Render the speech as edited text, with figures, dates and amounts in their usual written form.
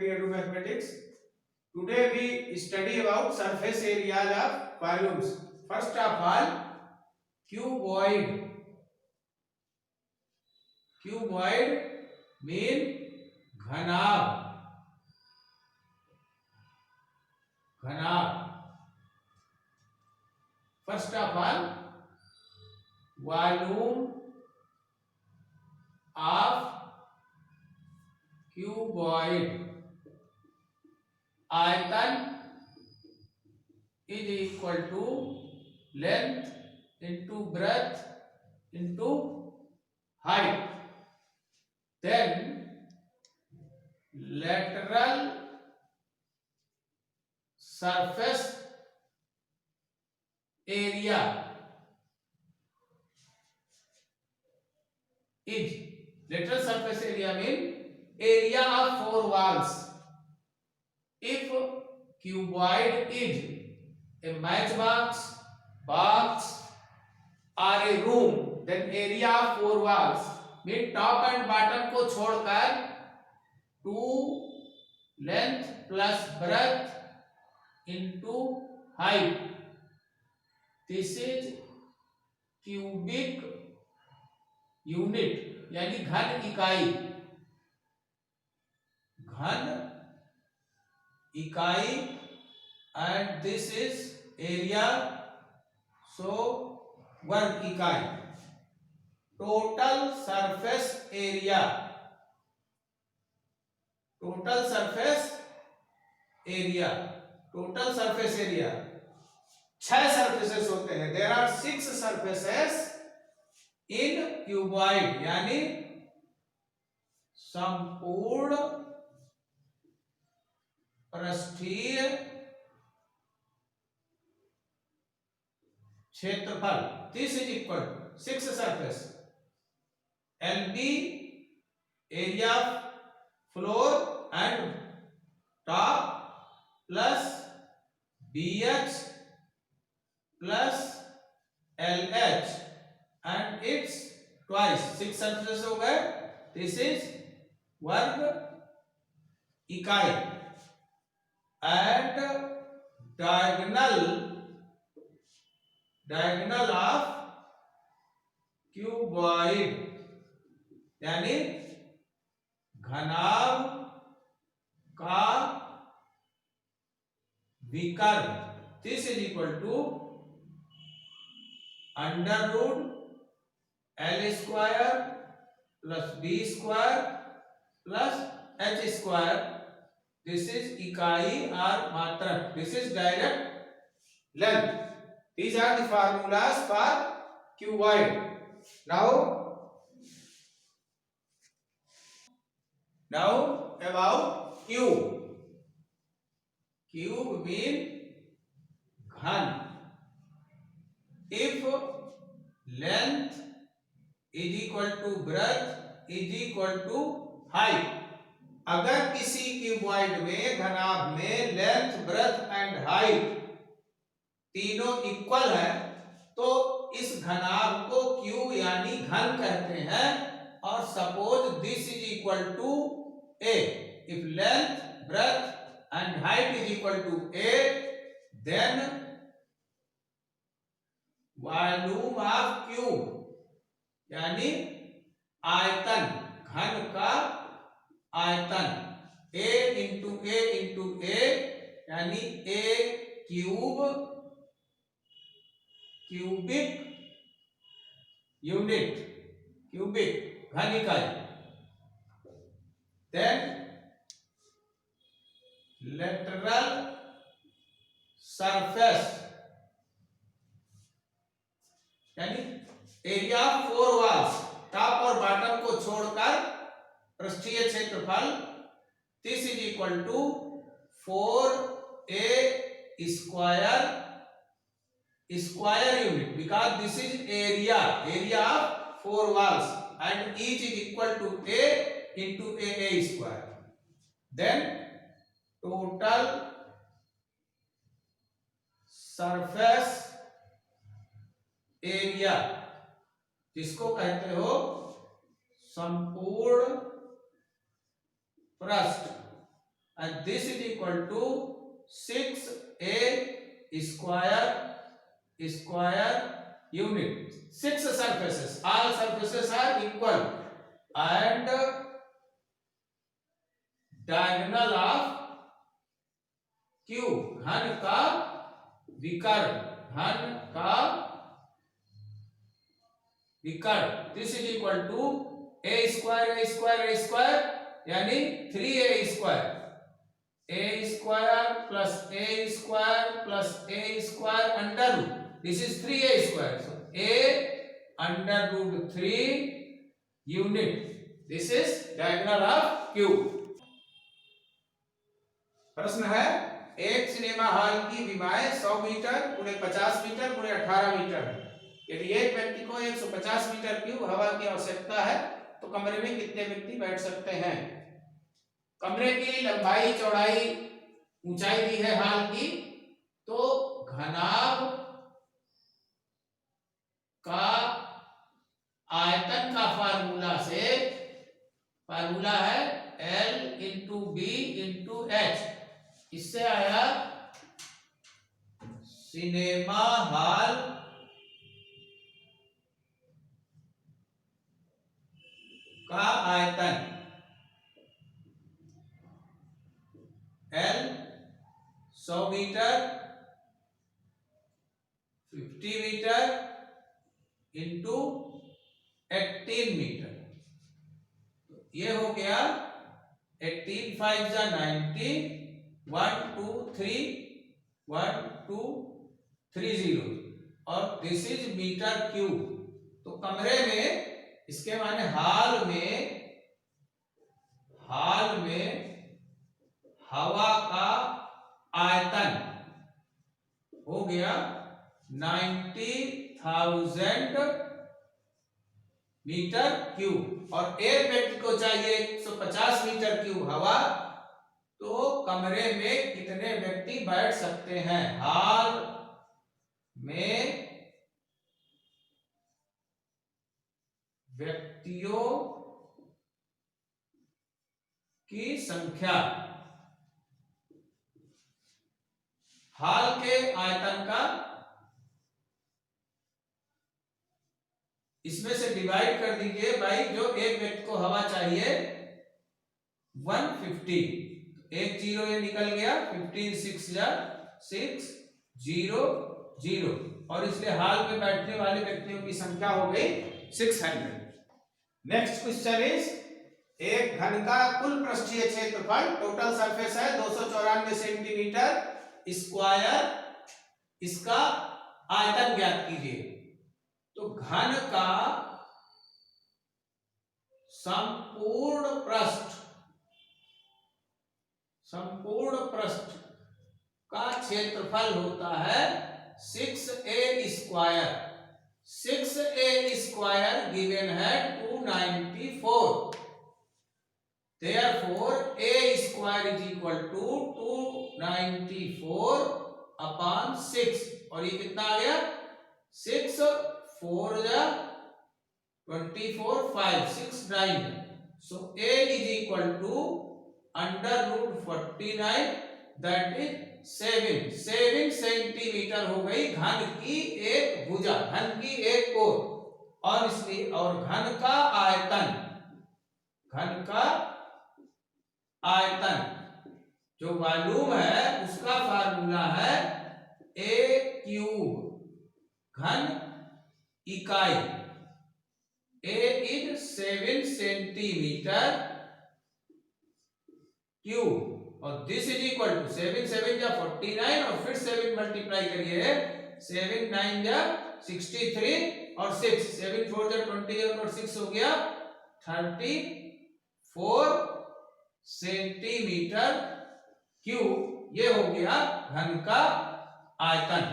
Tier 2 Mathematics. Today we study about surface areas of volumes. First of all, cuboid. Cuboid mean घनाभ. घनाभ. First of all, volume of cuboid. आयतन is equal to length into breadth into height. Then lateral surface area is, lateral surface area mean area of four walls. If cuboid is a matchbox, box or a room, then area of four walls mean top and bottom को छोड़कर 2 length plus breadth into height. This is cubic unit, यानी घन इकाई. घन इकाई. And this is area, so वर्ग इकाई. Total surface area. Total surface area. Total surface area. 6 surfaces होते हैं. There are 6 surfaces in cuboid, यानी संपूर्ण पृष्ठीय क्षेत्रफल. This is equal to 6 surface. LB area of floor and top plus BH plus LH and its twice. 6 surfaces हो गए. This is वर्ग इकाई. And diagonal of cuboid, यानी घनाभ का विकर्ण. This is equal to under root L square plus B square plus H square. This is इकाई और मात्रक. This is direct length. These are the formulas for cuboid. Now about cube. Cube mean घन. If length is equal to breadth is equal to height. अगर किसी cuboid में घनाभ में length, breadth and height तीनों equal है तो इस घनाभ को क्यूब यानी घन कहते हैं. और suppose this is equal to a. If length, breadth and height is equal to a, then volume of cube यानी आयतन, घन का आयतन, a इंटू ए यानी a cube, cubic unit, cubic घन इकाई. देन लेटरल सरफेस यानी area of four walls, top और बॉटम को छोड़कर पृष्ठीय क्षेत्रफल. This is equal to 4a square unit because this is area of four walls and each is equal to a into a square. Then total surface area, जिसको कहते हो संपूर्ण पृष्ठ and this is equal to 6a square unit. 6 surfaces, all surfaces are equal, and diagonal of Q, घन का विकर्ण, घन का विकर्ण, this is equal to a square यानी 3a square, a square plus a square plus a square under root, this is 3a square, so a under root 3 unit, this is diagonal of Q। प्रश्न है, एक cinema hall की विमाएं 100 metre गुणे 50 metre गुणे 18 metre है। यदि एक व्यक्ति को 150 मीटर क्यूब हवा की आवश्यकता है तो कमरे में कितने व्यक्ति बैठ सकते हैं? कमरे की लंबाई चौड़ाई ऊंचाई दी है हॉल की, तो घनाभ का आयतन का फार्मूला है L into B into H. इससे आया सिनेमा हॉल का आयतन L 100 metre 50 metre into 18 metre, ये हो गया 18 5 जा 90, 1 2 3 1 2 3 0, और दिस इज मीटर क्यूब। तो कमरे में, इसके माने हॉल में हवा का आयतन हो गया 90,000 मीटर क्यूब, और एक व्यक्ति को चाहिए 150 मीटर क्यूब हवा, तो कमरे में कितने व्यक्ति बैठ सकते हैं? हॉल में व्यक्तियों की संख्या, हॉल के आयतन का इसमें से डिवाइड कर दीजिए भाई, जो एक व्यक्ति को हवा चाहिए 150, एक जीरो ये निकल गया, 15 6 जा 6 0 0, और इसलिए हॉल में बैठने वाले व्यक्तियों की संख्या हो गई 600। नेक्स्ट क्वेश्चन इज, एक घन का कुल पृष्ठीय क्षेत्रफल, टोटल सरफेस है 294 सेंटीमीटर स्क्वायर, इसका आयतन ज्ञात कीजिए। तो घन का संपूर्ण पृष्ठ का क्षेत्रफल होता है 6a square. 6a square given है 294, therefore a square is equal to 294 upon 6, और ये कितना आ गया? 6 4 जा 24 5 6 9, so a is equal to under root 49, that is 7 centimetre हो गई घन की एक भुजा, घन की एक कोर, और इसलिए, और घन का आयतन जो वॉल्यूम है उसका फार्मूला है a क्यूब, घन इकाई, a इज 7 सेंटीमीटर क्यूब, और दिस इज इक्वल टू 7 7 जा 49, और फिर 7 मल्टीप्लाई करिए, 7 9 जा 63, और 6 7 4 जा 20, और 6 हो गया 34 सेंटीमीटर क्यूब। ये हो गया घन का आयतन।